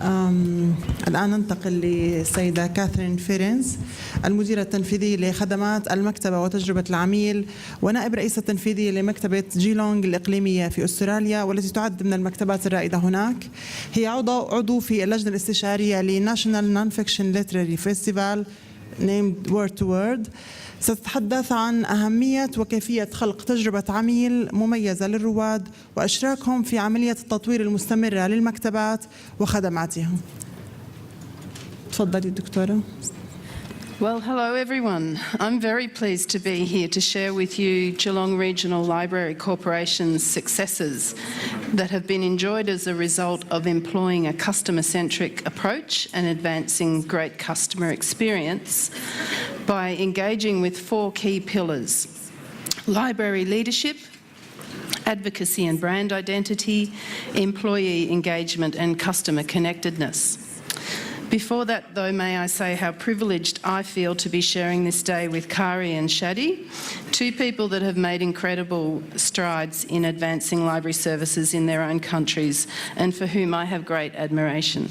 الآن ننتقل للسيدة كاثرين فيرينز، المديرة التنفيذية لخدمات المكتبة وتجربة العميل ونائب رئيسة التنفيذية لمكتبة جيلونغ الإقليمية في أستراليا، والتي تعد من المكتبات الرائدة هناك. هي عضو في اللجنة الاستشارية لناشونال نون فيكشن ليتراري فيستيفال named Word to Word. ستتحدث عن أهمية وكيفية خلق تجربة عميل مميزة للرواد وإشراكهم في عملية التطوير المستمرة للمكتبات وخدماتها. تفضلي دكتورة. Well, hello everyone. I'm very pleased to be here to share with you Geelong Regional Library Corporation's successes that have been enjoyed as a result of employing a customer-centric approach and advancing great customer experience by engaging with 4 key pillars: library leadership, advocacy and brand identity, employee engagement and customer connectedness. Before that, though, may I say how privileged I feel to be sharing this day with Kari and Shadi, 2 people that have made incredible strides in advancing library services in their own countries and for whom I have great admiration.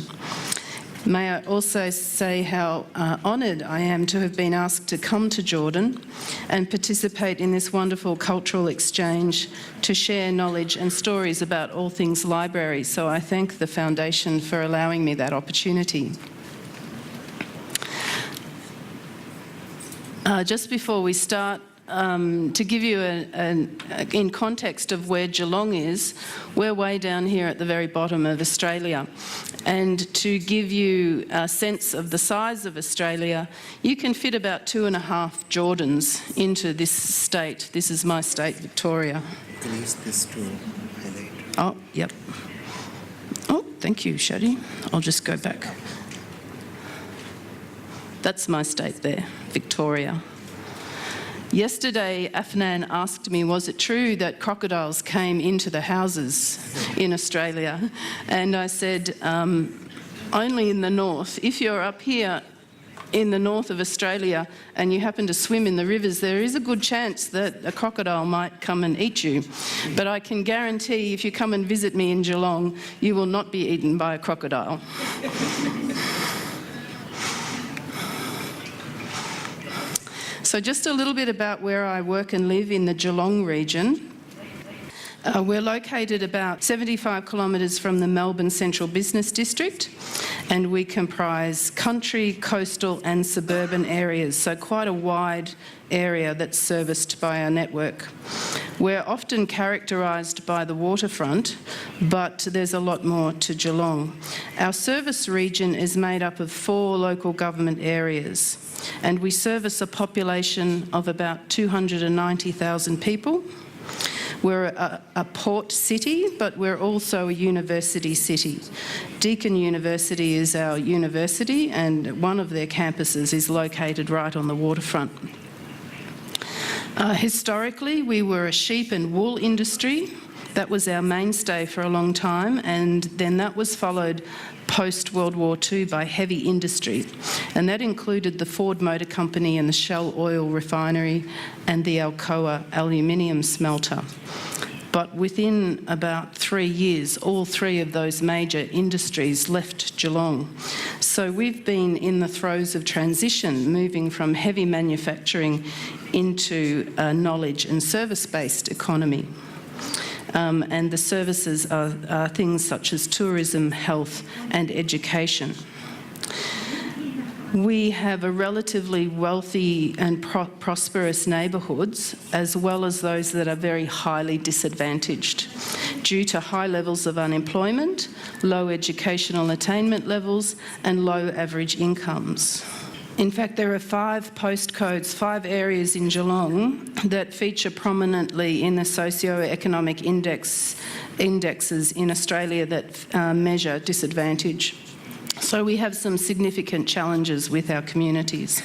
May I also say how honoured I am to have been asked to come to Jordan and participate in this wonderful cultural exchange to share knowledge and stories about all things library. So I thank the Foundation for allowing me that opportunity. Just before we start, to give you in context of where Geelong is, we're way down here at the very bottom of Australia. And to give you a sense of the size of Australia, you can fit about 2.5 Jordans into this state. This is my state, Victoria. You can use this to highlight. Oh, yep. Oh, thank you, Shadi. I'll just go back. That's my state there, Victoria. Yesterday, Afnan asked me, was it true that crocodiles came into the houses in Australia? And I said, only in the north. If you're up here in the north of Australia and you happen to swim in the rivers, there is a good chance that a crocodile might come and eat you. But I can guarantee if you come and visit me in Geelong, you will not be eaten by a crocodile. So just a little bit about where I work and live in the Geelong region. We're located about 75 kilometres from the Melbourne Central Business District, and we comprise country, coastal and suburban areas, so quite a wide area that's serviced by our network. We're often characterised by the waterfront, but there's a lot more to Geelong. Our service region is made up of 4 local government areas, and we service a population of about 290,000 people. We're a port city, but we're also a university city. Deakin University is our university, and one of their campuses is located right on the waterfront. Historically, we were a sheep and wool industry. That was our mainstay for a long time, and then that was followed post-World War II by heavy industry, and that included the Ford Motor Company and the Shell Oil Refinery and the Alcoa aluminium smelter. But within about 3 years, all 3 of those major industries left Geelong. So we've been in the throes of transition, moving from heavy manufacturing into a knowledge and service-based economy. And the services are things such as tourism, health and education. We have a relatively wealthy and prosperous neighbourhoods, as well as those that are very highly disadvantaged due to high levels of unemployment, low educational attainment levels and low average incomes. In fact, there are 5 postcodes, 5 areas in Geelong that feature prominently in the socio-economic indexes in Australia that measure disadvantage. So we have some significant challenges with our communities.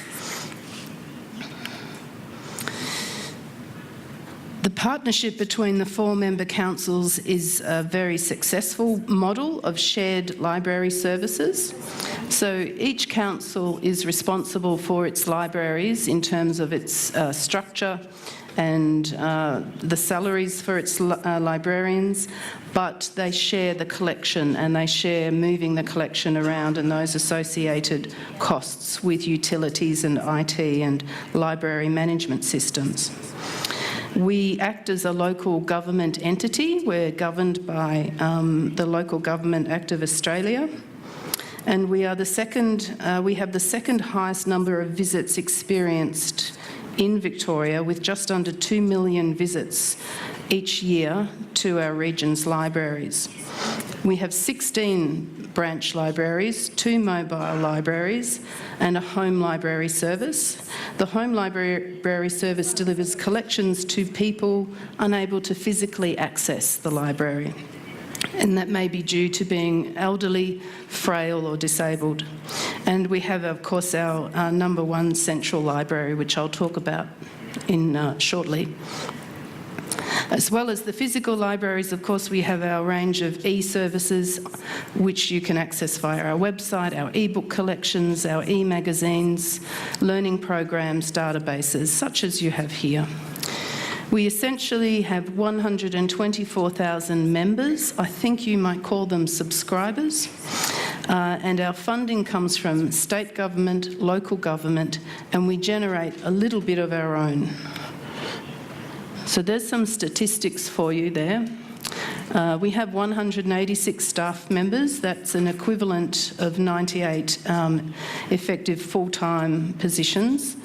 The partnership between the 4 member councils is a very successful model of shared library services. So each council is responsible for its libraries in terms of its structure and the salaries for its librarians, but they share the collection and they share moving the collection around and those associated costs with utilities and IT and library management systems. We act as a local government entity. We're governed by the Local Government Act of Australia, and we have the second highest number of visits experienced in Victoria, with just under 2 million visits each year to our region's libraries. We have 16 branch libraries, 2 mobile libraries and a home library service. The home library service delivers collections to people unable to physically access the library, and that may be due to being elderly, frail or disabled. And we have, of course, our number one central library, which I'll talk about shortly. As well as the physical libraries, of course, we have our range of e-services, which you can access via our website, our e-book collections, our e-magazines, learning programs, databases, such as you have here. We essentially have 124,000 members. I think you might call them subscribers. And our funding comes from state government, local government, and we generate a little bit of our own. So there's some statistics for you there. We have 186 staff members. That's an equivalent of 98 effective full-time positions.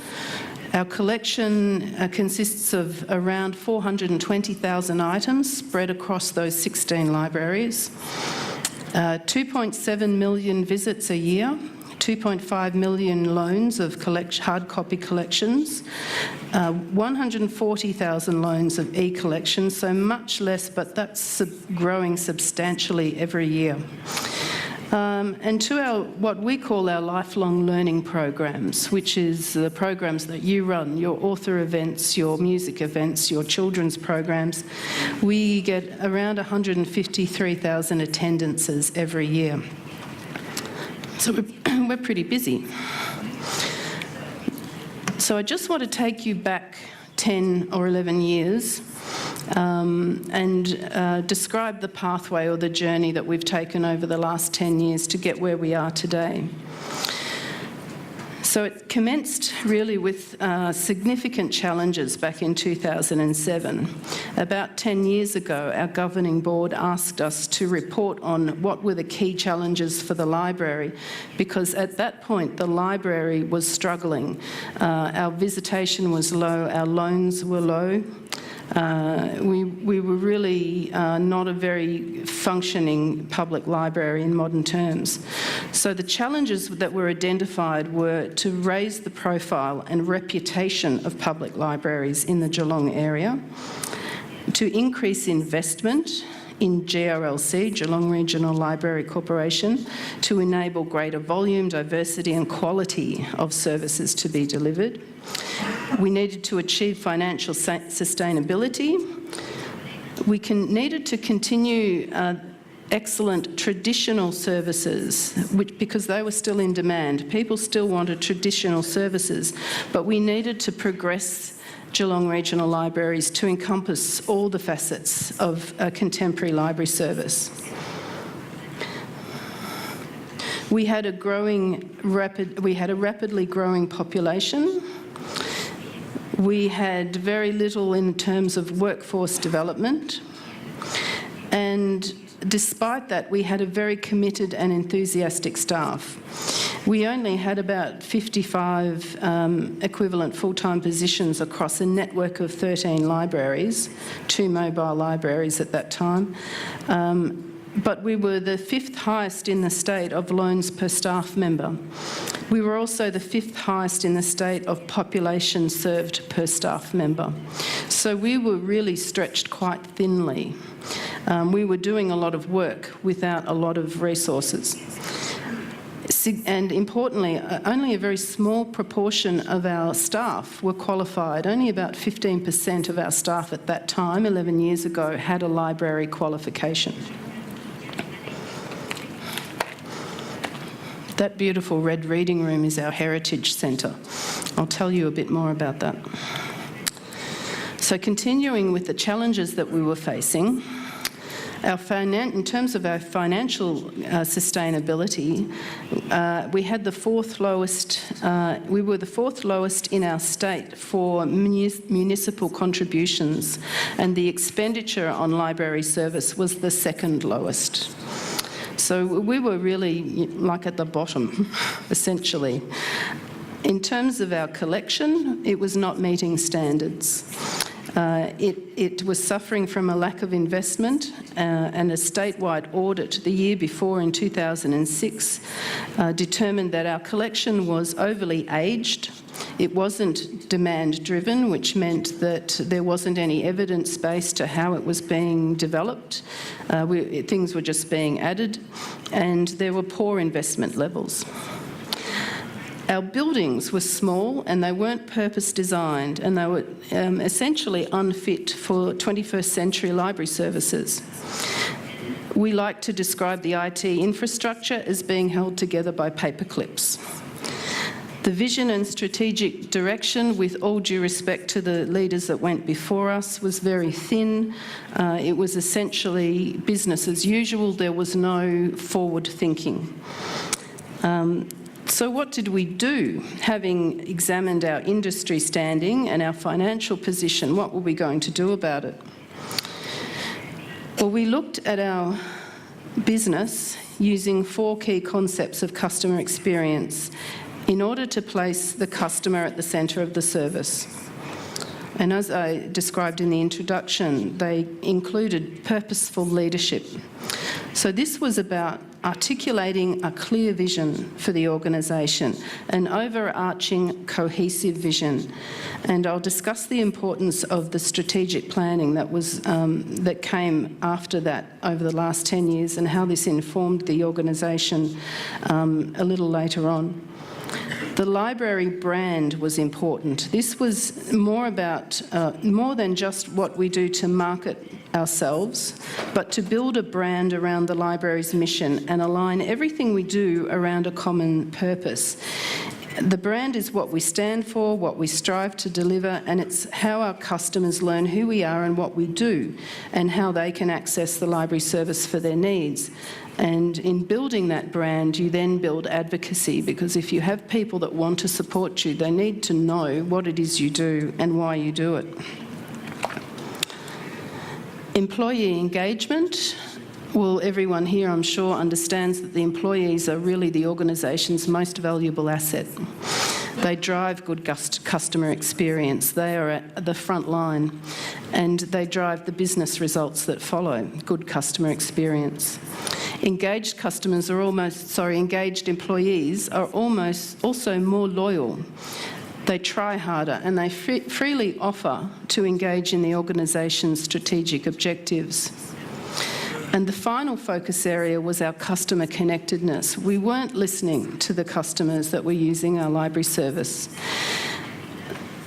Our collection consists of around 420,000 items spread across those 16 libraries, 2.7 million visits a year, 2.5 million loans of hard copy collections, 140,000 loans of e-collections, so much less, but that's growing substantially every year. And to our, what we call our lifelong learning programs, which is the programs that you run, your author events, your music events, your children's programs, we get around 153,000 attendances every year. So we're pretty busy. So I just want to take you back 10 or 11 years and describe the pathway or the journey that we've taken over the last 10 years to get where we are today. So it commenced really with significant challenges back in 2007. About 10 years ago, our governing board asked us to report on what were the key challenges for the library, because at that point the library was struggling. Our visitation was low, our loans were low. We were really not a very functioning public library in modern terms. So the challenges that were identified were to raise the profile and reputation of public libraries in the Geelong area, to increase investment in GRLC, Geelong Regional Library Corporation, to enable greater volume, diversity and quality of services to be delivered. We needed to achieve financial sustainability. We needed to continue excellent traditional services, because they were still in demand. People still wanted traditional services, but we needed to progress Geelong Regional Libraries to encompass all the facets of a contemporary library service. We had a rapidly growing population. We had very little in terms of workforce development, and despite that, we had a very committed and enthusiastic staff. We only had about 55 equivalent full-time positions across a network of 13 libraries, 2 mobile libraries at that time. But we were the 5th highest in the state of loans per staff member. We were also the 5th highest in the state of population served per staff member. So we were really stretched quite thinly. We were doing a lot of work without a lot of resources. And importantly, only a very small proportion of our staff were qualified. Only about 15% of our staff at that time, 11 years ago, had a library qualification. That beautiful red reading room is our heritage centre. I'll tell you a bit more about that. So continuing with the challenges that we were facing, in terms of our financial sustainability, we had the fourth lowest. We were the fourth lowest in our state for municipal contributions, and the expenditure on library service was the second lowest. So we were really like at the bottom, essentially. In terms of our collection, it was not meeting standards. It was suffering from a lack of investment, and a statewide audit the year before in 2006 determined that our collection was overly aged. It wasn't demand-driven, which meant that there wasn't any evidence base to how it was being developed. Things were just being added, and there were poor investment levels. Our buildings were small and they weren't purpose designed, and they were essentially unfit for 21st century library services. We like to describe the IT infrastructure as being held together by paper clips. The vision and strategic direction, with all due respect to the leaders that went before us, was very thin. It was essentially business as usual. There was no forward thinking. So what did we do? Having examined our industry standing and our financial position, what were we going to do about it? Well, we looked at our business using 4 key concepts of customer experience in order to place the customer at the centre of the service. And as I described in the introduction, they included purposeful leadership. So this was about articulating a clear vision for the organisation, an overarching cohesive vision. And I'll discuss the importance of the strategic planning that came after that over the last 10 years and how this informed the organisation a little later on. The library brand was important. This was more about, more than just what we do to market ourselves, but to build a brand around the library's mission and align everything we do around a common purpose. The brand is what we stand for, what we strive to deliver, and it's how our customers learn who we are and what we do, and how they can access the library service for their needs. And in building that brand, you then build advocacy, because if you have people that want to support you, they need to know what it is you do and why you do it. Employee engagement. Well, everyone here, I'm sure, understands that the employees are really the organisation's most valuable asset. They drive good customer experience. They are at the front line, and they drive the business results that follow good customer experience. Engaged employees are also more loyal. They try harder, and they freely offer to engage in the organisation's strategic objectives. And the final focus area was our customer connectedness. We weren't listening to the customers that were using our library service.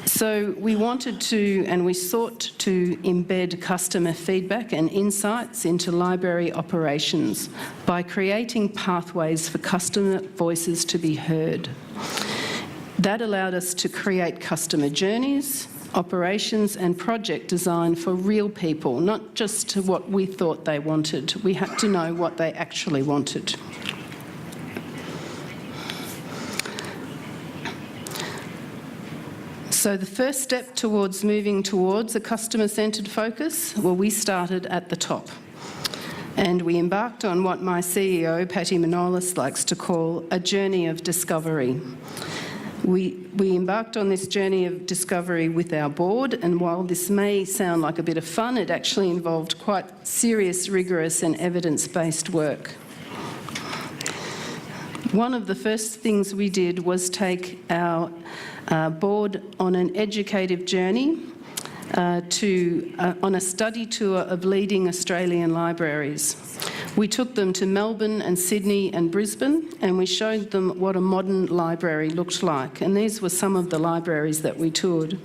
So we wanted to, and we sought to, embed customer feedback and insights into library operations by creating pathways for customer voices to be heard. That allowed us to create customer journeys, operations and project design for real people, not just what we thought they wanted. We had to know what they actually wanted. So the first step towards moving towards a customer-centred focus, well, we started at the top. And we embarked on what my CEO, Patty Manolis, likes to call a journey of discovery. We embarked on this journey of discovery with our board, and while this may sound like a bit of fun, it actually involved quite serious, rigorous and evidence-based work. One of the first things we did was take our board on an educative journey on a study tour of leading Australian libraries. We took them to Melbourne and Sydney and Brisbane, and we showed them what a modern library looked like. And these were some of the libraries that we toured.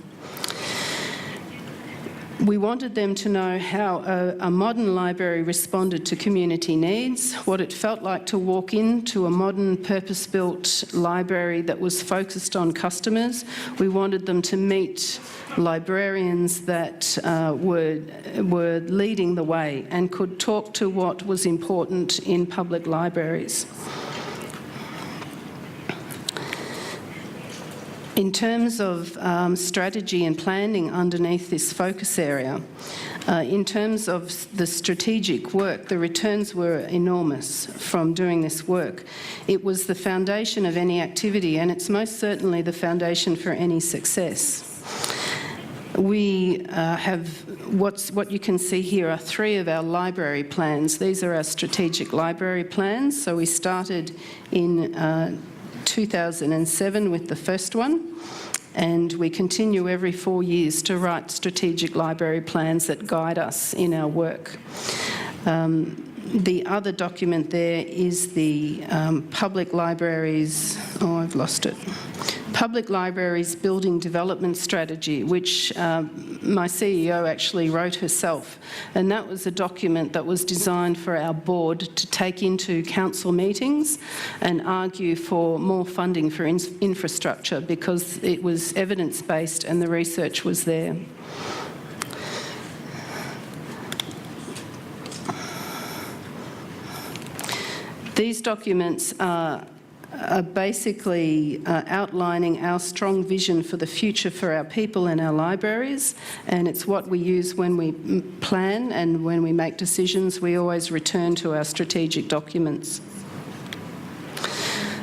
We wanted them to know how a modern library responded to community needs, what it felt like to walk into a modern purpose-built library that was focused on customers. We wanted them to meet librarians that were leading the way and could talk to what was important in public libraries. In terms of strategy and planning underneath this focus area, in terms of the strategic work, the returns were enormous from doing this work. It was the foundation of any activity, and it's most certainly the foundation for any success. We have what you can see here are 3 of our library plans. These are our strategic library plans. So we started in 2007 with the first one, and we continue every 4 years to write strategic library plans that guide us in our work. The other document there is the Public Libraries, I've lost it. Public Libraries Building Development Strategy, which my CEO actually wrote herself. And that was a document that was designed for our board to take into council meetings and argue for more funding for infrastructure, because it was evidence-based and the research was there. These documents are basically outlining our strong vision for the future for our people and our libraries, and it's what we use when we plan and when we make decisions. We always return to our strategic documents.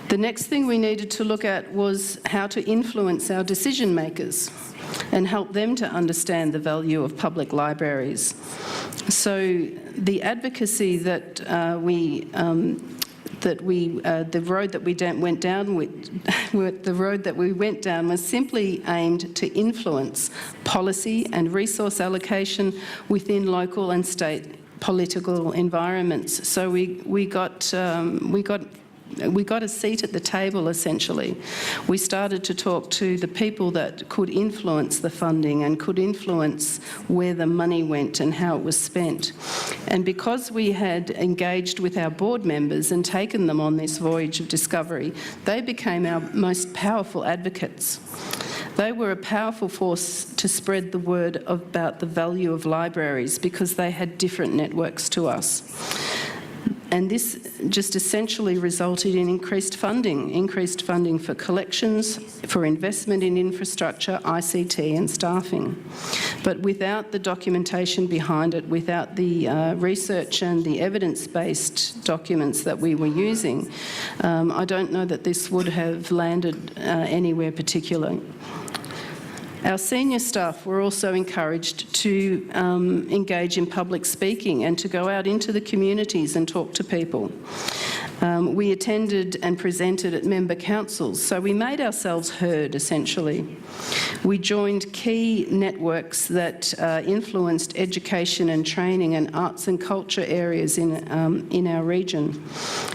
The next thing we needed to look at was how to influence our decision makers and help them to understand the value of public libraries. So the advocacy that the road that we went down was simply aimed to influence policy and resource allocation within local and state political environments. So we got a seat at the table, essentially. We started to talk to the people that could influence the funding and could influence where the money went and how it was spent. And because we had engaged with our board members and taken them on this voyage of discovery, they became our most powerful advocates. They were a powerful force to spread the word about the value of libraries, because they had different networks to us. And this just essentially resulted in increased funding for collections, for investment in infrastructure, ICT and staffing. But without the documentation behind it, without the research and the evidence-based documents that we were using, I don't know that this would have landed anywhere particular. Our senior staff were also encouraged to engage in public speaking and to go out into the communities and talk to people. We attended and presented at member councils, so we made ourselves heard, essentially. We joined key networks that influenced education and training and arts and culture areas in our region.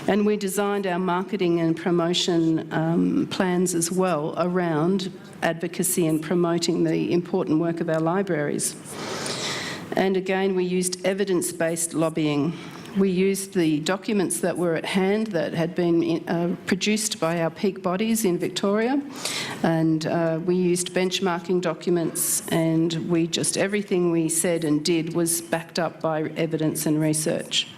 And we designed our marketing and promotion plans as well around advocacy and promoting the important work of our libraries. And again, we used evidence-based lobbying. We used the documents that were at hand that had been produced by our peak bodies in Victoria, and we used benchmarking documents, and everything we said and did was backed up by evidence and research.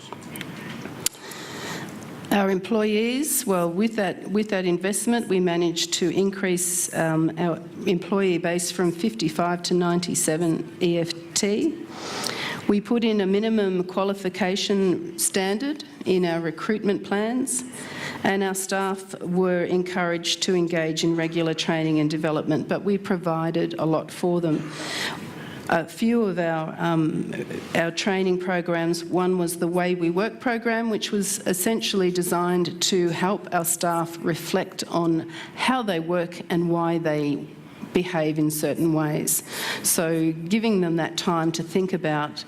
Our employees, well, with that investment, we managed to increase our employee base from 55 to 97 EFT. We put in a minimum qualification standard in our recruitment plans, and our staff were encouraged to engage in regular training and development, but we provided a lot for them. A few of our training programs, one was the Way We Work program, which was essentially designed to help our staff reflect on how they work and why they behave in certain ways. So giving them that time to think about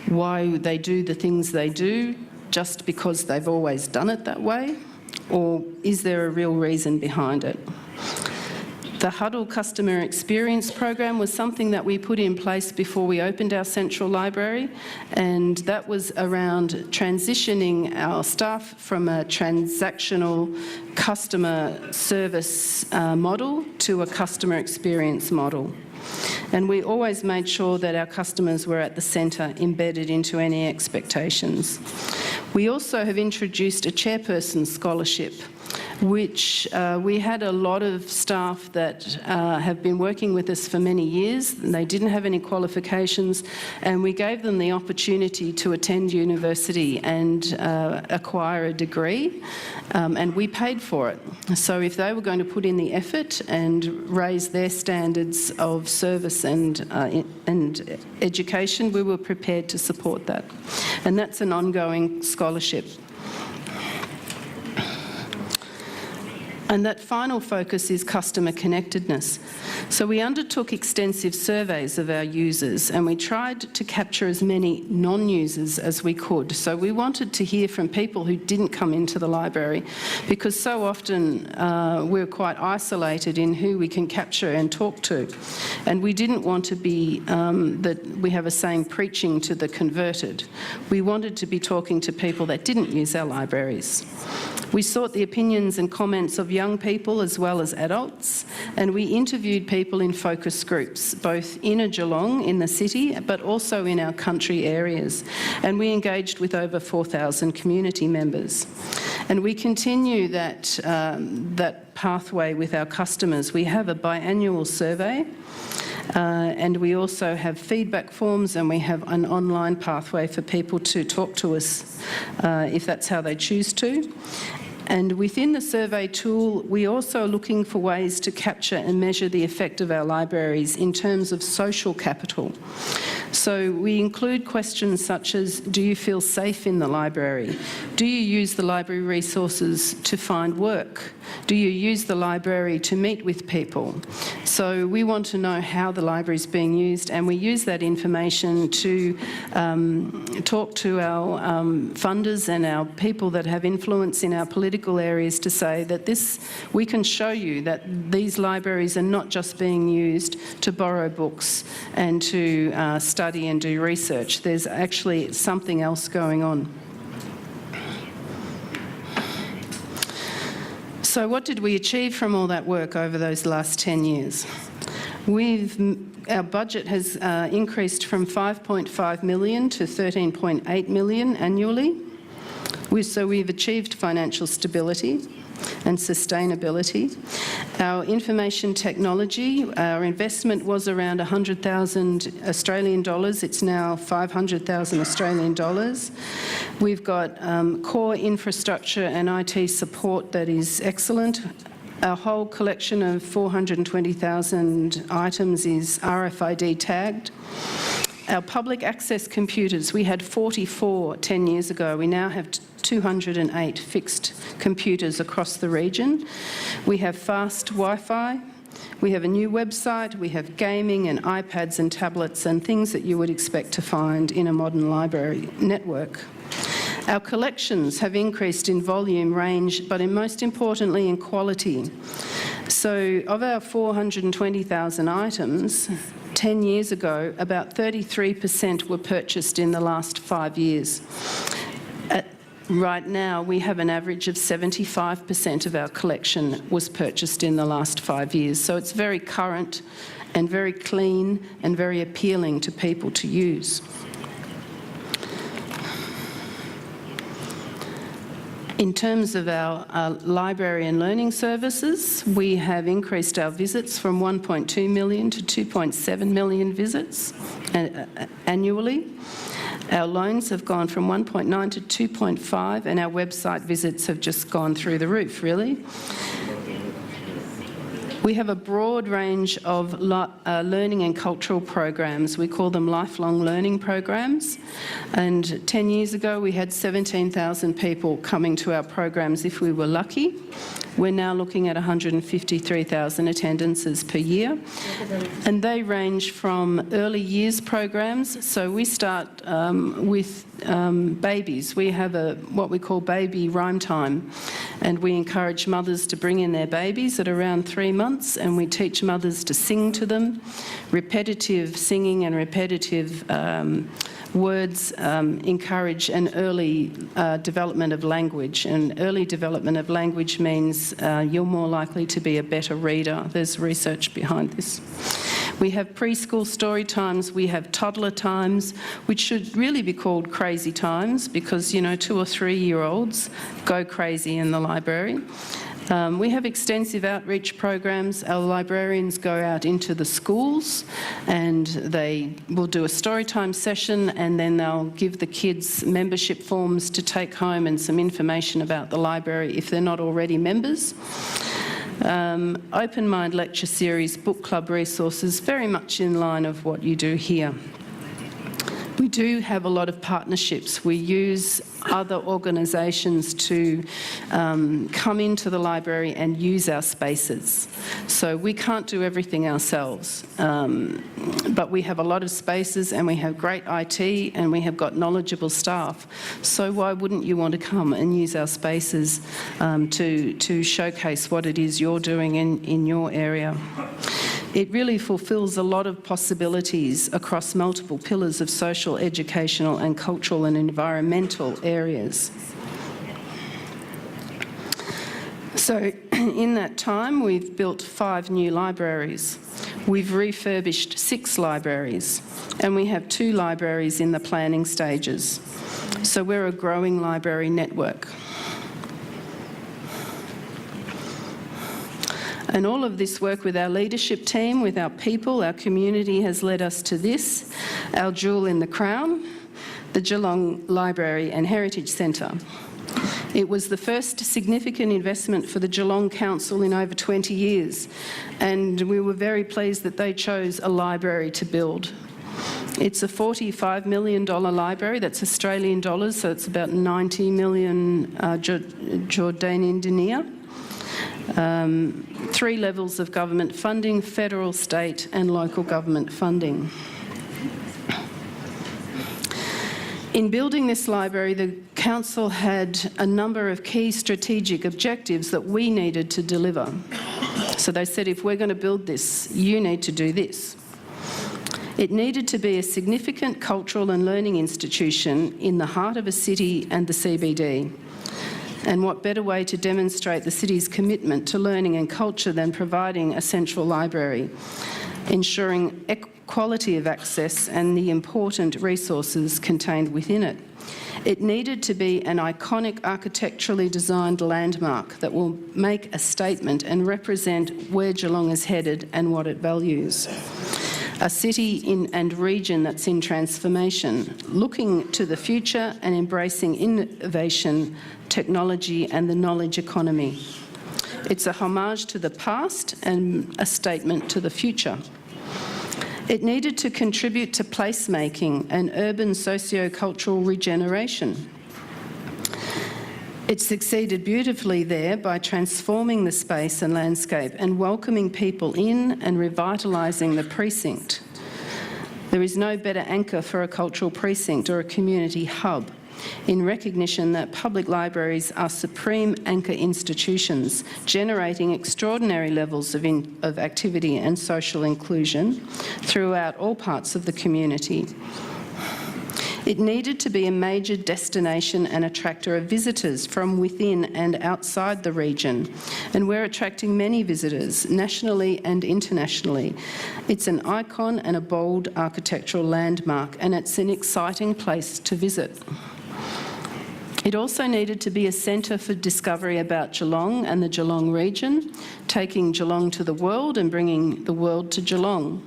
why they do the things they do just because they've always done it that way, or is there a real reason behind it? The Huddle Customer Experience Program was something that we put in place before we opened our central library, and that was around transitioning our staff from a transactional customer service model to a customer experience model. And we always made sure that our customers were at the centre, embedded into any expectations. We also have introduced a chairperson scholarship, which we had a lot of staff that have been working with us for many years, and they didn't have any qualifications, and we gave them the opportunity to attend university and acquire a degree, and we paid for it. So if they were going to put in the effort and raise their standards of service and education, we were prepared to support that. And that's an ongoing scholarship. And that final focus is customer connectedness. So we undertook extensive surveys of our users, and we tried to capture as many non-users as we could. So we wanted to hear from people who didn't come into the library, because so often we're quite isolated in who we can capture and talk to. And we didn't want to be, that we have a saying, preaching to the converted. We wanted to be talking to people that didn't use our libraries. We sought the opinions and comments of young people as well as adults, and we interviewed people in focus groups, both in Geelong, in the city, but also in our country areas. And we engaged with over 4,000 community members. And we continue that pathway with our customers. We have a biannual survey, and we also have feedback forms, and we have an online pathway for people to talk to us if that's how they choose to. And within the survey tool, we also are looking for ways to capture and measure the effect of our libraries in terms of social capital. So we include questions such as, do you feel safe in the library? Do you use the library resources to find work? Do you use the library to meet with people? So we want to know how the library is being used, and we use that information to talk to our funders and our people that have influence in our political areas to say that we can show you that these libraries are not just being used to borrow books and to study and do research. There's actually something else going on. So what did we achieve from all that work over those last 10 years? Our budget has increased from 5.5 million to 13.8 million annually. So we've achieved financial stability and sustainability. Our information technology, our investment was around 100,000 Australian dollars. It's now 500,000 Australian dollars. We've got core infrastructure and IT support that is excellent. Our whole collection of 420,000 items is RFID tagged. Our public access computers, we had 44 10 years ago. We now have 208 fixed computers across the region. We have fast Wi-Fi. We have a new website. We have gaming and iPads and tablets and things that you would expect to find in a modern library network. Our collections have increased in volume, range, but most importantly in quality. So of our 420,000 items, 10 years ago, about 33% were purchased in the last 5 years. Right now, we have an average of 75% of our collection was purchased in the last 5 years. So it's very current and very clean and very appealing to people to use. In terms of our library and learning services, we have increased our visits from 1.2 million to 2.7 million visits annually. Our loans have gone from 1.9 to 2.5, and our website visits have just gone through the roof, really. We have a broad range of learning and cultural programs. We call them lifelong learning programs. And 10 years ago, we had 17,000 people coming to our programs if we were lucky. We're now looking at 153,000 attendances per year. And they range from early years programs. So we start with babies. We have what we call baby rhyme time. And we encourage mothers to bring in their babies at around 3 months. months, and we teach mothers to sing to them. Repetitive singing and repetitive words encourage an early development of language, and early development of language means you're more likely to be a better reader. There's research behind this. We have preschool story times, we have toddler times, which should really be called crazy times because, you know, 2 or 3-year-olds go crazy in the library. We have extensive outreach programs. Our librarians go out into the schools and they will do a storytime session, and then they'll give the kids membership forms to take home and some information about the library if they're not already members. Open Mind lecture series, book club resources, very much in line of what you do here. We do have a lot of partnerships. We use other organisations to come into the library and use our spaces. So we can't do everything ourselves, but we have a lot of spaces and we have great IT and we have got knowledgeable staff. So why wouldn't you want to come and use our spaces to showcase what it is you're doing in your area? It really fulfills a lot of possibilities across multiple pillars of social, educational and cultural and environmental areas. So in that time, we've built 5 new libraries. We've refurbished 6 libraries, and we have 2 libraries in the planning stages. So we're a growing library network. And all of this work with our leadership team, with our people, our community has led us to this, our jewel in the crown, the Geelong Library and Heritage Centre. It was the first significant investment for the Geelong Council in over 20 years, and we were very pleased that they chose a library to build. It's a $45 million library, that's Australian dollars, so it's about 90 million Jordanian dinar. 3 levels of government funding: federal, state and local government funding. In building this library, the Council had a number of key strategic objectives that we needed to deliver. So they said, if we're going to build this, you need to do this. It needed to be a significant cultural and learning institution in the heart of a city and the CBD. And what better way to demonstrate the city's commitment to learning and culture than providing a central library, ensuring equality of access and the important resources contained within it. It needed to be an iconic architecturally designed landmark that will make a statement and represent where Geelong is headed and what it values. A city and region that's in transformation, looking to the future and embracing innovation, technology and the knowledge economy. It's a homage to the past and a statement to the future. It needed to contribute to placemaking and urban socio-cultural regeneration. It succeeded beautifully there by transforming the space and landscape and welcoming people in and revitalising the precinct. There is no better anchor for a cultural precinct or a community hub, in recognition that public libraries are supreme anchor institutions, generating extraordinary levels of activity and social inclusion throughout all parts of the community. It needed to be a major destination and attractor of visitors from within and outside the region, and we're attracting many visitors, nationally and internationally. It's an icon and a bold architectural landmark, and it's an exciting place to visit. It also needed to be a centre for discovery about Geelong and the Geelong region, taking Geelong to the world and bringing the world to Geelong.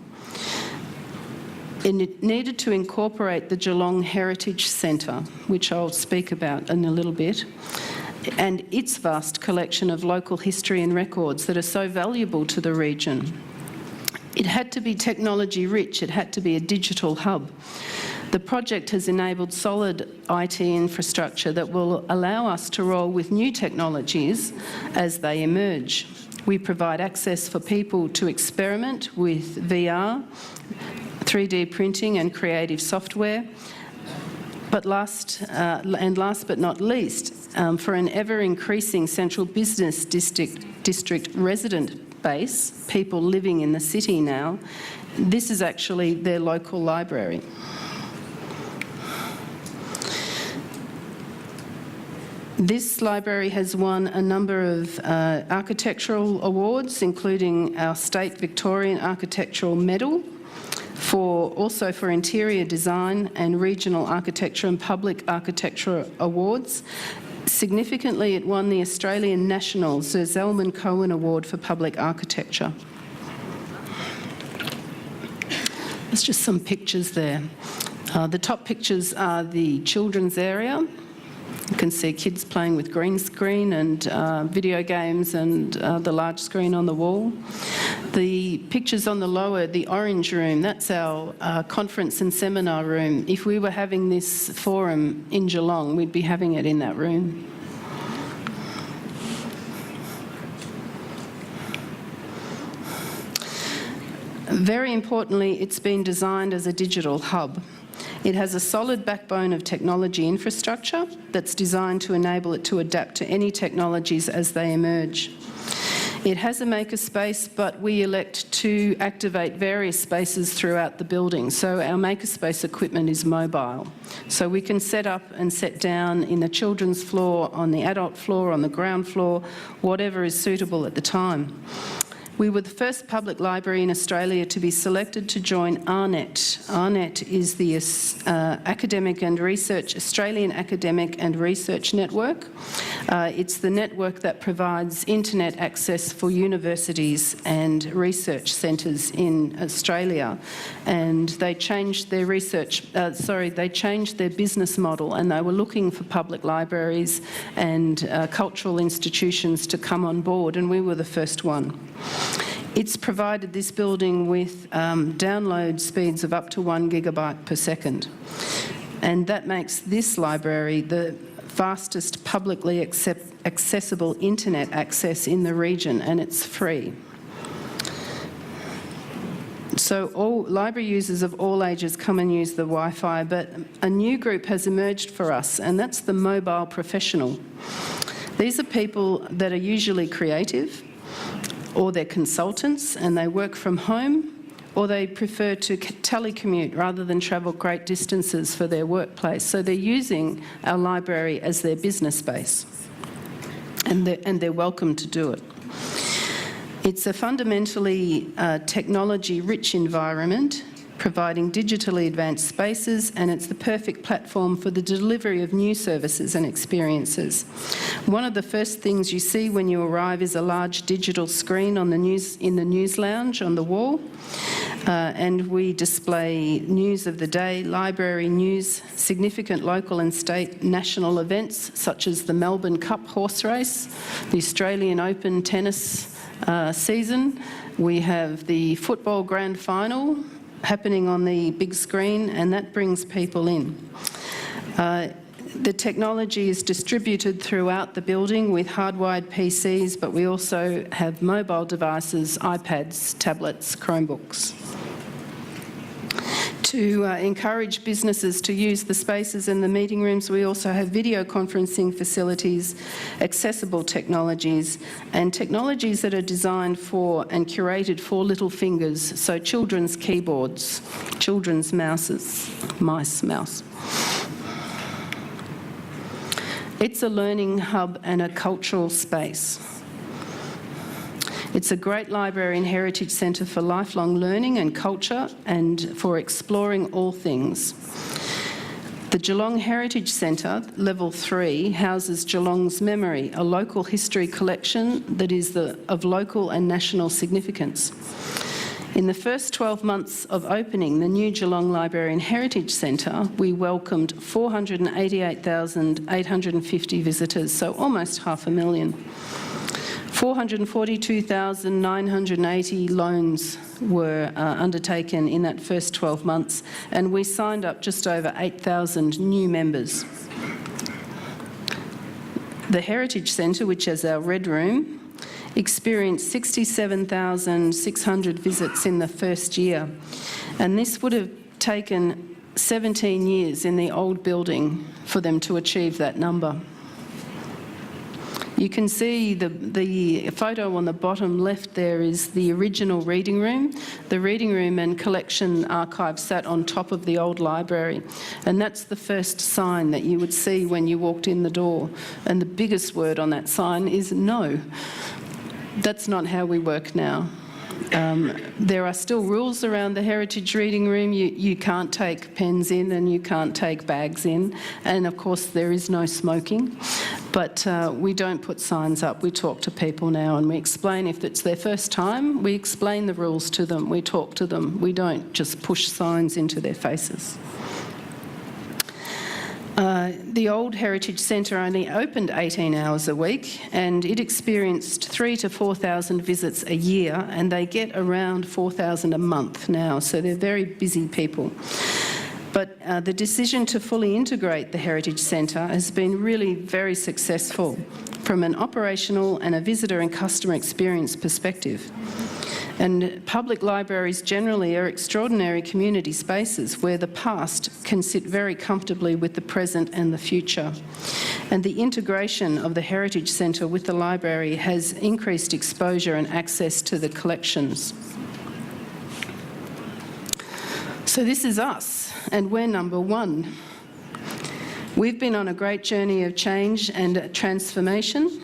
It needed to incorporate the Geelong Heritage Centre, which I'll speak about in a little bit, and its vast collection of local history and records that are so valuable to the region. It had to be technology rich, it had to be a digital hub. The project has enabled solid IT infrastructure that will allow us to roll with new technologies as they emerge. We provide access for people to experiment with VR, 3D printing and creative software. But last but not least, for an ever-increasing central business district resident base, people living in the city now, this is actually their local library. This library has won a number of architectural awards, including our State Victorian Architectural Medal, also for interior design and regional architecture and public architecture awards. Significantly, it won the Australian National Sir Zelman Cohen Award for Public Architecture. There's just some pictures there. The top pictures are the children's area. You can see kids playing with green screen and video games and the large screen on the wall. The pictures on the lower, the orange room, that's our conference and seminar room. If we were having this forum in Geelong, we'd be having it in that room. Very importantly, it's been designed as a digital hub. It has a solid backbone of technology infrastructure that's designed to enable it to adapt to any technologies as they emerge. It has a makerspace, but we elect to activate various spaces throughout the building. So our makerspace equipment is mobile. So we can set up and set down in the children's floor, on the adult floor, on the ground floor, whatever is suitable at the time. We were the first public library in Australia to be selected to join ARNet. ARNet is the Australian Academic and Research Network. It's the network that provides internet access for universities and research centres in Australia. And they changed their they changed their business model, and they were looking for public libraries and cultural institutions to come on board, and we were the first one. It's provided this building with download speeds of up to 1 gigabyte per second. And that makes this library the fastest publicly accessible internet access in the region, and it's free. So all library users of all ages come and use the Wi-Fi, but a new group has emerged for us, and that's the mobile professional. These are people that are usually creative, or they're consultants and they work from home, or they prefer to telecommute rather than travel great distances for their workplace. So they're using our library as their business space, and they're welcome to do it. It's a fundamentally technology-rich environment, providing digitally advanced spaces, and it's the perfect platform for the delivery of new services and experiences. One of the first things you see when you arrive is a large digital screen in the news lounge on the wall, and we display news of the day, library news, significant local and state national events such as the Melbourne Cup horse race, the Australian Open tennis season. We have the football grand final happening on the big screen, and that brings people in. The technology is distributed throughout the building with hardwired PCs, but we also have mobile devices, iPads, tablets, Chromebooks. To encourage businesses to use the spaces in the meeting rooms, we also have video conferencing facilities, accessible technologies, and technologies that are designed for and curated for little fingers, so children's keyboards, children's mouse. It's a learning hub and a cultural space. It's a great library and heritage centre for lifelong learning and culture and for exploring all things. The Geelong Heritage Centre, Level 3, houses Geelong's Memory, a local history collection that is of local and national significance. In the first 12 months of opening the new Geelong Library and Heritage Centre, we welcomed 488,850 visitors, so almost 500,000. 442,980 loans were undertaken in that first 12 months, and we signed up just over 8,000 new members. The Heritage Centre, which is our red room, experienced 67,600 visits in the first year, and this would have taken 17 years in the old building for them to achieve that number. You can see the photo on the bottom left there is the original reading room. The reading room and collection archive sat on top of the old library, and that's the first sign that you would see when you walked in the door. And the biggest word on that sign is no. That's not how we work now. There are still rules around the heritage reading room. You can't take pens in and you can't take bags in, and of course there is no smoking. But we don't put signs up. We talk to people now and we explain, if it's their first time, we explain the rules to them, we talk to them. We don't just push signs into their faces. The old Heritage Centre only opened 18 hours a week, and it experienced 3,000 to 4,000 visits a year, and they get around 4,000 a month now, so they're very busy people. But the decision to fully integrate the Heritage Centre has been really very successful from an operational and a visitor and customer experience perspective. And public libraries generally are extraordinary community spaces where the past can sit very comfortably with the present and the future. And the integration of the Heritage Centre with the library has increased exposure and access to the collections. So this is us, and we're number one. We've been on a great journey of change and transformation.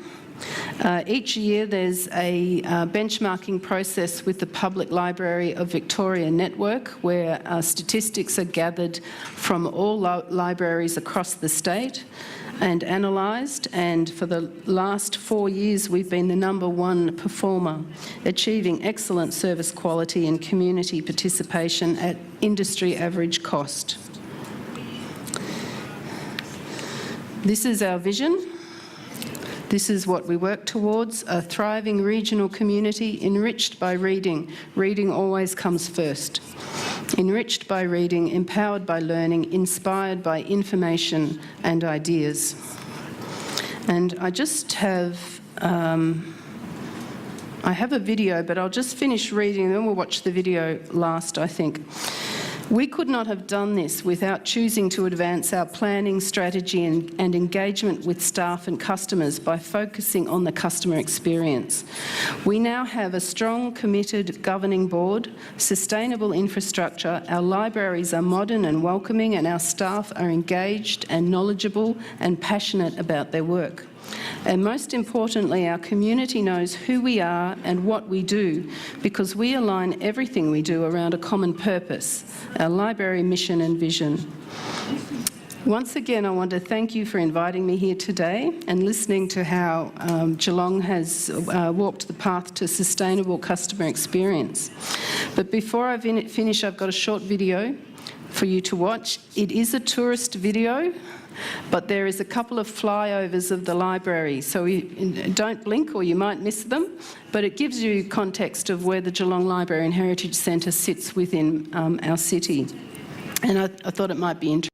Each year there's a benchmarking process with the Public Library of Victoria network, where statistics are gathered from all libraries across the state and analysed, and for the last 4 years we've been the number one performer, achieving excellent service quality and community participation at industry average cost. This is our vision. This is what we work towards, a thriving regional community enriched by reading. Reading always comes first. Enriched by reading, empowered by learning, inspired by information and ideas. And I just have, I have a video, but I'll just finish reading and then we'll watch the video last, I think. We could not have done this without choosing to advance our planning, strategy and engagement with staff and customers by focusing on the customer experience. We now have a strong, committed governing board, sustainable infrastructure, our libraries are modern and welcoming, and our staff are engaged and knowledgeable and passionate about their work. And most importantly, our community knows who we are and what we do, because we align everything we do around a common purpose, our library mission and vision. Once again, I want to thank you for inviting me here today and listening to how Geelong has walked the path to sustainable customer experience. But before I finish, I've got a short video for you to watch. It is a tourist video, but there is a couple of flyovers of the library, so don't blink or you might miss them, but it gives you context of where the Geelong Library and Heritage Centre sits within our city. And I thought it might be interesting.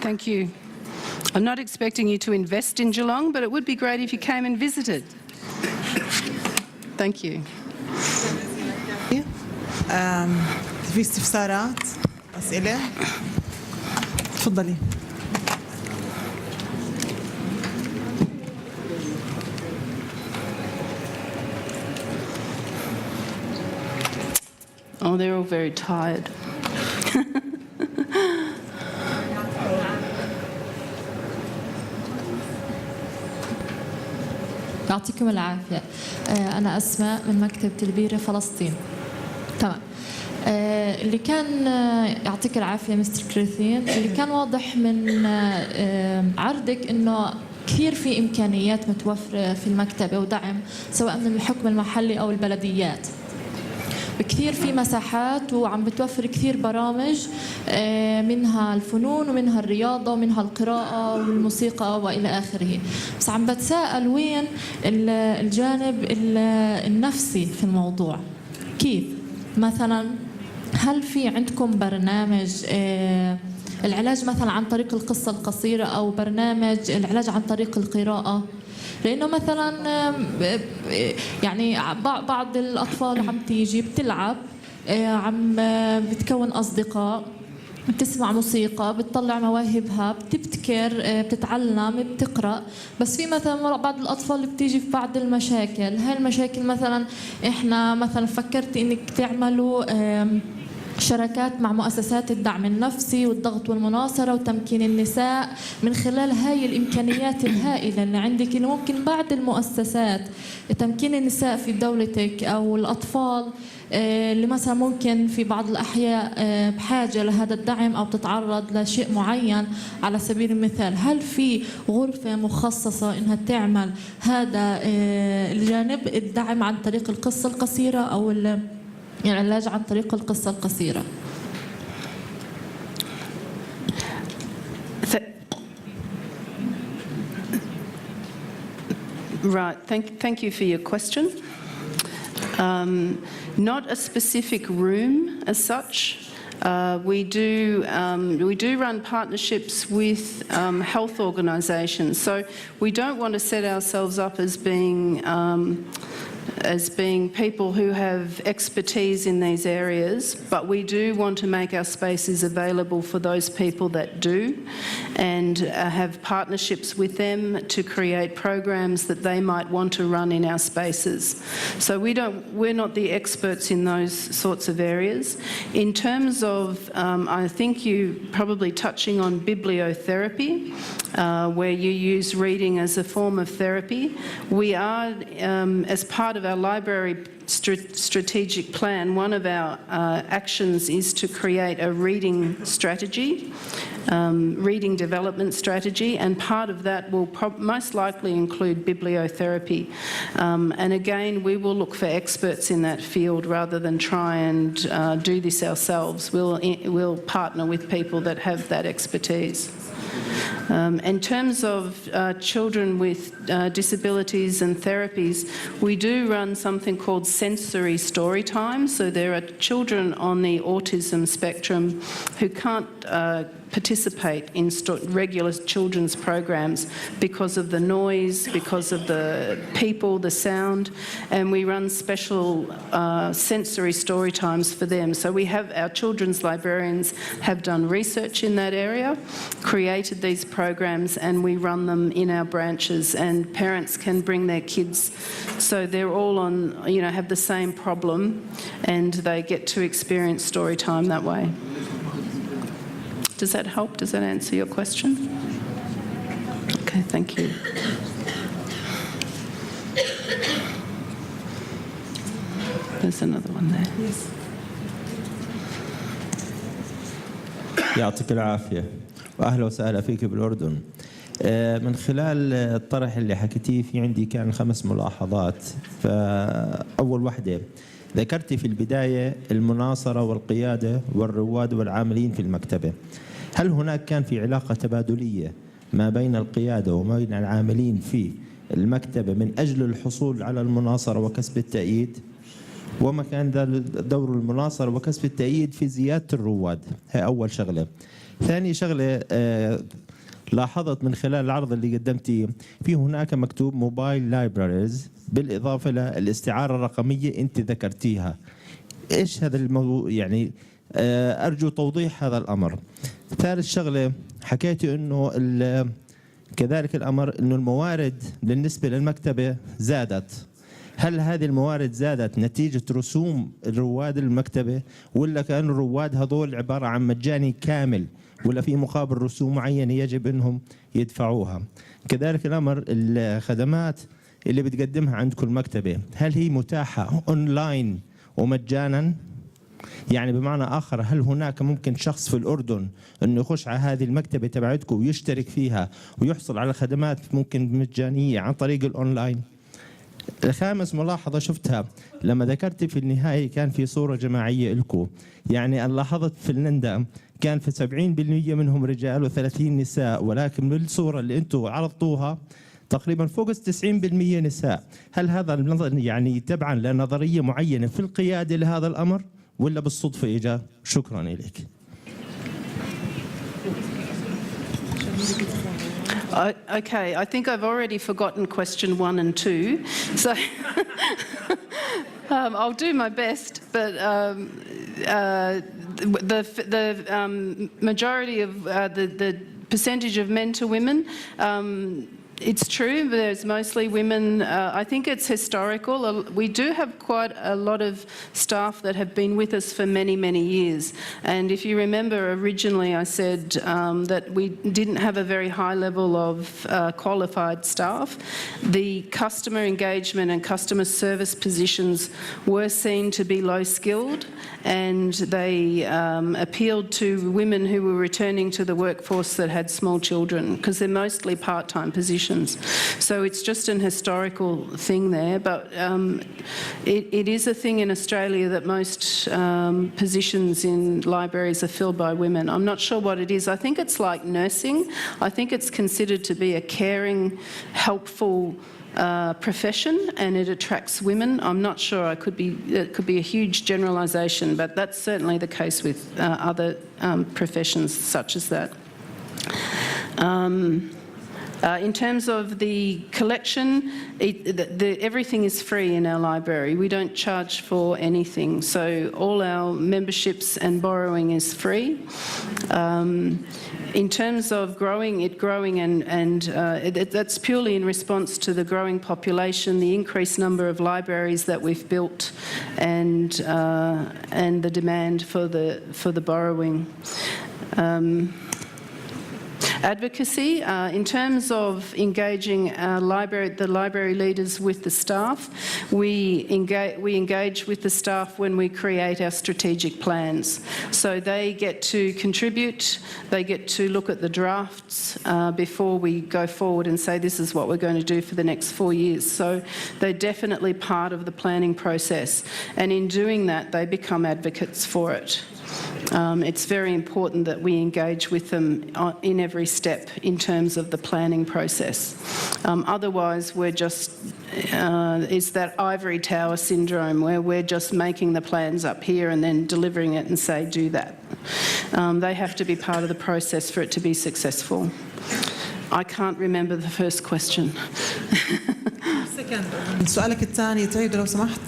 Thank you. I'm not expecting you to invest in Geelong, but it would be great if you came and visited. Thank you. في استفسارات أسئلة تفضلي. Oh, they're all very tired. يعطيكم العافية. أنا أسماء من مكتبة البيرة فلسطين. تمام. اللي كان يعطيك العافية مستر كاثرين، اللي كان واضح من عرضك إنه كثير في إمكانيات متوفرة في المكتبة ودعم سواء من الحكم المحلي أو البلديات. كثير في مساحات وعم بتوفر كثير برامج منها الفنون ومنها الرياضة ومنها القراءة والموسيقى وإلى آخره. بس عم بتساءل وين الجانب النفسي في الموضوع؟ كيف؟ مثلا هل في عندكم برنامج العلاج مثلا عن طريق القصة القصيرة أو برنامج العلاج عن طريق القراءة؟ لأنه مثلا يعني بعض الأطفال عم تيجي بتلعب، عم بتكون أصدقاء، بتسمع موسيقى، بتطلع مواهبها، بتبتكر، بتتعلم، بتقرأ. بس في مثلا بعض الأطفال اللي بتيجي في بعض المشاكل، هاي المشاكل مثلا إحنا مثلا فكرتي إنك تعملوا شراكات مع مؤسسات الدعم النفسي والضغط والمناصرة وتمكين النساء من خلال هاي الإمكانيات الهائلة اللي عندك، اللي ممكن بعد المؤسسات تمكين النساء في دولتك أو الأطفال اللي مثلا ممكن في بعض الأحياء بحاجة لهذا الدعم أو تتعرض لشيء معين. على سبيل المثال هل في غرفة مخصصة إنها تعمل هذا الجانب الدعم عن طريق القصة القصيرة أو العلاج عن طريق القصة القصيرة؟ Right, thank you for your question. Not a specific room as such. We do run partnerships with health organisations, so we don't want to set ourselves up as being people who have expertise in these areas, but we do want to make our spaces available for those people that do, and have partnerships with them to create programs that they might want to run in our spaces. So we're not the experts in those sorts of areas. In terms of, I think you probably touching on bibliotherapy, where you use reading as a form of therapy. We are, as part of our library strategic plan, one of our actions is to create a reading strategy, reading development strategy, and part of that will most likely include bibliotherapy. And again, we will look for experts in that field rather than try and do this ourselves. We'll partner with people that have that expertise. In terms of children with disabilities and therapies, we do run something called sensory story time. So there are children on the autism spectrum who can't participate in regular children's programs because of the noise, because of the people, the sound, and we run special sensory story times for them. So we have our children's librarians have done research in that area, created these programs, and we run them in our branches, and parents can bring their kids, so they're all on, have the same problem, and they get to experience story time that way. Does that help? Does that answer your question? Okay, thank you. There's another one there. Yes. يعطيك العافية وأهلا وسهلا فيك بالأردن. من خلال الطرح اللي حكيتيه في عندي كان 5 ملاحظات. فأول وحدة ذكرتي في البداية المناصرة والقيادة والرواد والعاملين في المكتبة. هل هناك كان في علاقة تبادلية ما بين القيادة وما بين العاملين في المكتبة من أجل الحصول على المناصرة وكسب التأييد؟ وما كان دور المناصرة وكسب التأييد في زيادة الرواد؟ هي أول شغلة. ثاني شغلة لاحظت من خلال العرض اللي قدمتيه في هناك مكتوب موبايل لايبراريز بالإضافة للاستعارة الرقمية أنت ذكرتيها. إيش هذا الموضوع يعني؟ أرجو توضيح هذا الأمر. ثالث شغلة حكيتي أنه كذلك الأمر أنه الموارد بالنسبة للمكتبة زادت. هل هذه الموارد زادت نتيجة رسوم رواد المكتبة ولا كانوا الرواد هذول عبارة عن مجاني كامل ولا في مقابل رسوم معينة يجب أنهم يدفعوها؟ كذلك الأمر الخدمات اللي بتقدمها عندكم المكتبة هل هي متاحة أونلاين ومجانا؟ يعني بمعنى آخر هل هناك ممكن شخص في الأردن أنه يخش على هذه المكتبة تبعتكم ويشترك فيها ويحصل على خدمات ممكن مجانية عن طريق الأونلاين؟ الخامس ملاحظة شفتها لما ذكرت في النهاية كان في صورة جماعية لكم، يعني أنا لاحظت فنلندا كان في 70% منهم رجال و30 نساء، ولكن بالصورة اللي أنتم عرضتوها تقريبا فوق 90% نساء. هل هذا يعني تبعا لنظرية معينة في القيادة لهذا الأمر ولا بالصدفة إجا؟ شكرا لك. Okay, I think I've already forgotten question 1 and 2, so I'll do my best. But the majority of the percentage of men to women. It's true, but there's mostly women. I think it's historical. We do have quite a lot of staff that have been with us for many, many years. And if you remember, originally I said that we didn't have a very high level of qualified staff. The customer engagement and customer service positions were seen to be low-skilled, and they appealed to women who were returning to the workforce that had small children, because they're mostly part-time positions. So it's just an historical thing there, but it is a thing in Australia that most positions in libraries are filled by women. I'm not sure what it is. I think it's like nursing. I think it's considered to be a caring, helpful profession, and it attracts women. I'm not sure. It could be a huge generalisation, but that's certainly the case with other professions such as that. In terms of the collection, everything is free in our library. We don't charge for anything, so all our memberships and borrowing is free. In terms of growing and that's purely in response to the growing population, the increased number of libraries that we've built, and the demand for the borrowing. Advocacy, in terms of engaging the library leaders with the staff, we engage with the staff when we create our strategic plans. So they get to contribute, they get to look at the drafts before we go forward and say this is what we're going to do for the next 4 years. So they're definitely part of the planning process, and in doing that they become advocates for it. It's very important that we engage with them in every step in terms of the planning process. Otherwise, we're just, it's that ivory tower syndrome where we're just making the plans up here and then delivering it and say, do that. They have to be part of the process for it to be successful. I can't remember the first question. سؤالك الثاني تعيد لو سمحت.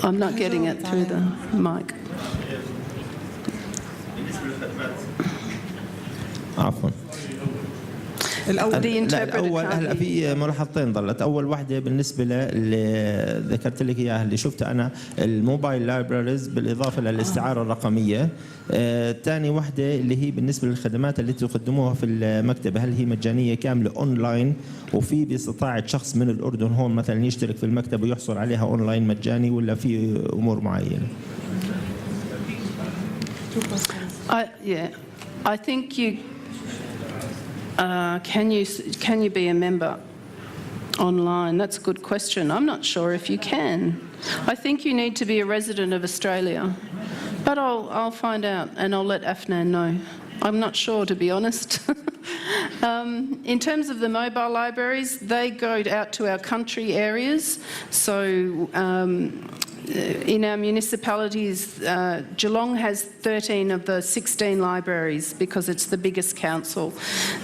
I'm not getting it through the mic. عفوا. الأول هلا في ملاحظتين ضلت. أول واحدة بالنسبة اللي ذكرت لك إياها اللي شفتها أنا الموبايل لايبراريز بالإضافة للاستعارة الرقمية. ثاني واحدة اللي هي بالنسبة للخدمات اللي تقدموها في المكتبة هل هي مجانية كاملة أونلاين وفي باستطاعة شخص من الأردن هون مثلا يشترك في المكتبة ويحصل عليها أونلاين مجاني ولا في أمور معينة؟ I think you. Can you be a member online? That's a good question. I'm not sure if you can. I think you need to be a resident of Australia, but I'll find out and I'll let Afnan know. I'm not sure, to be honest. In terms of the mobile libraries, they go out to our country areas, so in our municipalities, Geelong has 13 of the 16 libraries because it's the biggest council.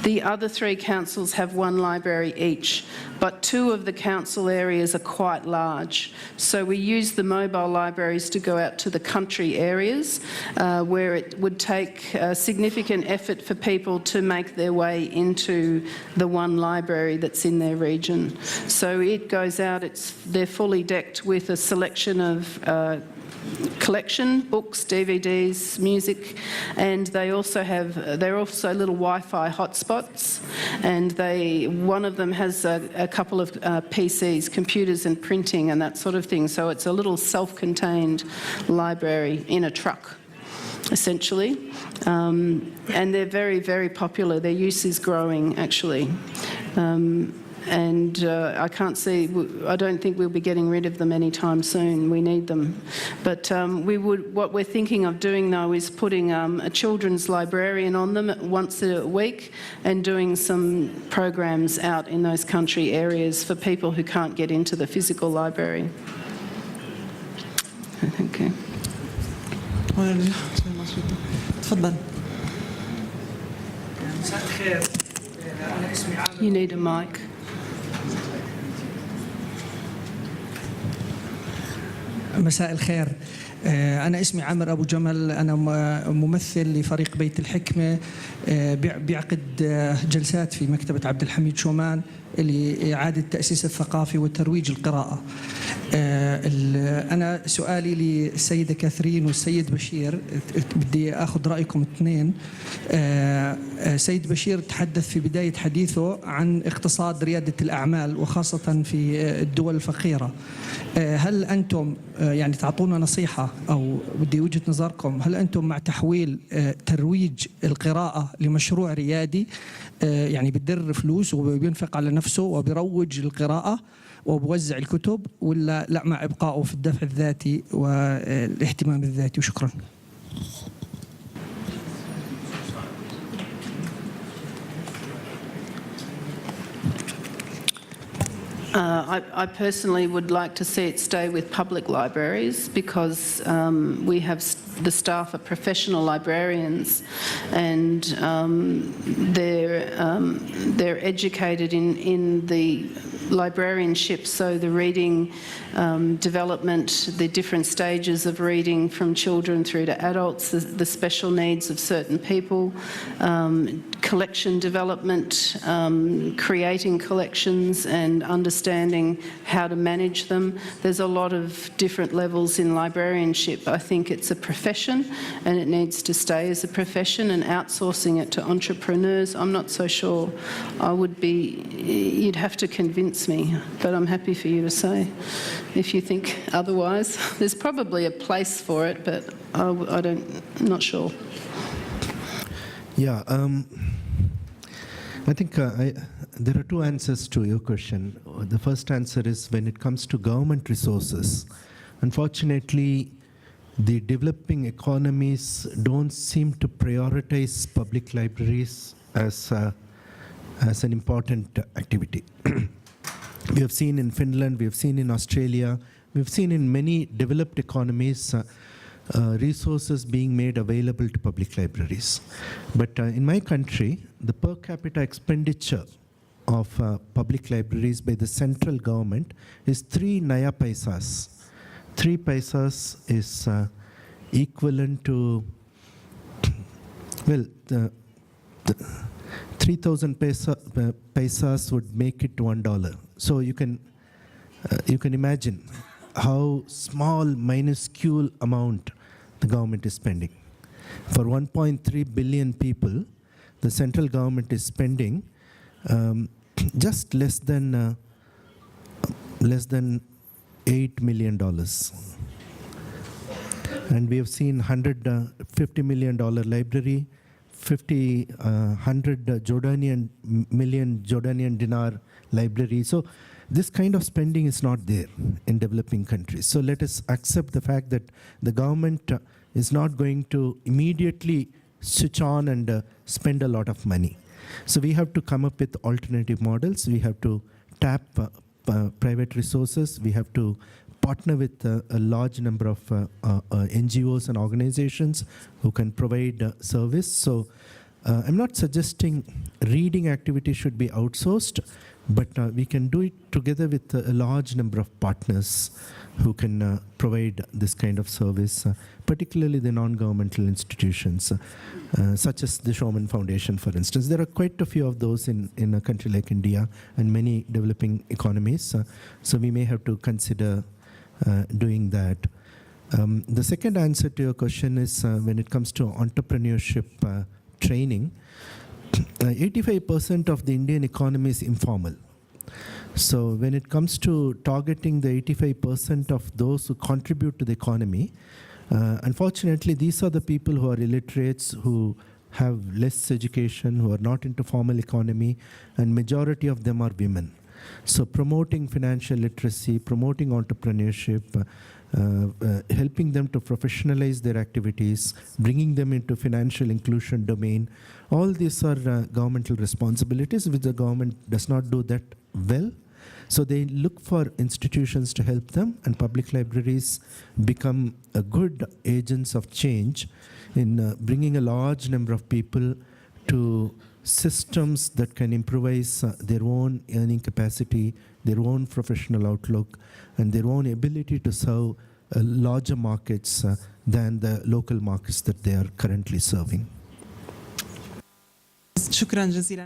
The other 3 councils have 1 library each, but 2 of the council areas are quite large. So we use the mobile libraries to go out to the country areas where it would take significant effort for people to make their way into the one library that's in their region. So it goes out, they're fully decked with a selection of collection, books, DVDs, music, and they're also little Wi-Fi hotspots, and one of them has a couple of PCs, computers and printing and that sort of thing. So it's a little self-contained library in a truck, essentially. And they're very, very popular. Their use is growing, actually. I don't think we'll be getting rid of them anytime soon. We need them. But what we're thinking of doing, though, is putting a children's librarian on them once a week and doing some programs out in those country areas for people who can't get into the physical library. Thank you. تفضل. You need a mic. مساء الخير. أنا اسمي عامر أبو جمل، أنا ممثل لفريق بيت الحكمة بيعقد جلسات في مكتبة عبد الحميد شومان لإعادة تأسيس الثقافة وترويج القراءة. أنا سؤالي للسيدة كاثرين والسيد بشير، بدي أخذ رأيكم اثنين. السيد بشير تحدث في بداية حديثه عن اقتصاد ريادة الأعمال وخاصة في الدول الفقيرة. هل أنتم يعني تعطونا نصيحة أو بدي وجهة نظركم، هل أنتم مع تحويل ترويج القراءة لمشروع ريادي يعني بتدر فلوس وبينفق على نفسه وبيروج القراءة وبوزع الكتب، ولا لا مع إبقائه في الدفع الذاتي والاهتمام الذاتي؟ وشكرا. I personally would like to see it stay with public libraries because the staff are professional librarians, and they're educated in the librarianship, so the reading development, the different stages of reading from children through to adults, the special needs of certain people, collection development, creating collections and understanding how to manage them. There's a lot of different levels in librarianship. I think it's a profession and it needs to stay as a profession, and outsourcing it to entrepreneurs, I'm not so sure. You'd have to convince me, but I'm happy for you to say if you think otherwise. There's probably a place for it, but I'm not sure. Yeah, I think there are 2 answers to your question. The first answer is when it comes to government resources. Unfortunately, the developing economies don't seem to prioritize public libraries as an important activity. We have seen in Finland, we have seen in Australia, we've seen in many developed economies resources being made available to public libraries. But in my country, the per capita expenditure of public libraries by the central government is 3 naya paisas. 3 paisas is equivalent to, well, 3,000 paisas would make it $1. So you can imagine how small, minuscule amount the government is spending. For 1.3 billion people, the central government is spending just less than $8 million. And we have seen $150 million library, 100 million Jordanian dinar library. So this kind of spending is not there in developing countries. So let us accept the fact that the government is not going to immediately switch on and spend a lot of money. So we have to come up with alternative models. We have to tap private resources. We have to partner with a large number of NGOs and organizations who can provide service. So I'm not suggesting reading activity should be outsourced, but we can do it together with a large number of partners who can provide this kind of service, particularly the non-governmental institutions, such as the Showman Foundation, for instance. There are quite a few of those in a country like India and many developing economies, so we may have to consider doing that. The second answer to your question is when it comes to entrepreneurship training, 85% of the Indian economy is informal. So when it comes to targeting the 85% of those who contribute to the economy, unfortunately, these are the people who are illiterates, who have less education, who are not into formal economy, and majority of them are women. So promoting financial literacy, promoting entrepreneurship, helping them to professionalize their activities, bringing them into financial inclusion domain, all these are governmental responsibilities which the government does not do that well. So they look for institutions to help them, and public libraries become a good agents of change in bringing a large number of people to systems that can improvise their own earning capacity, their own professional outlook, and their own ability to serve larger markets than the local markets that they are currently serving. شكرا جزيلا.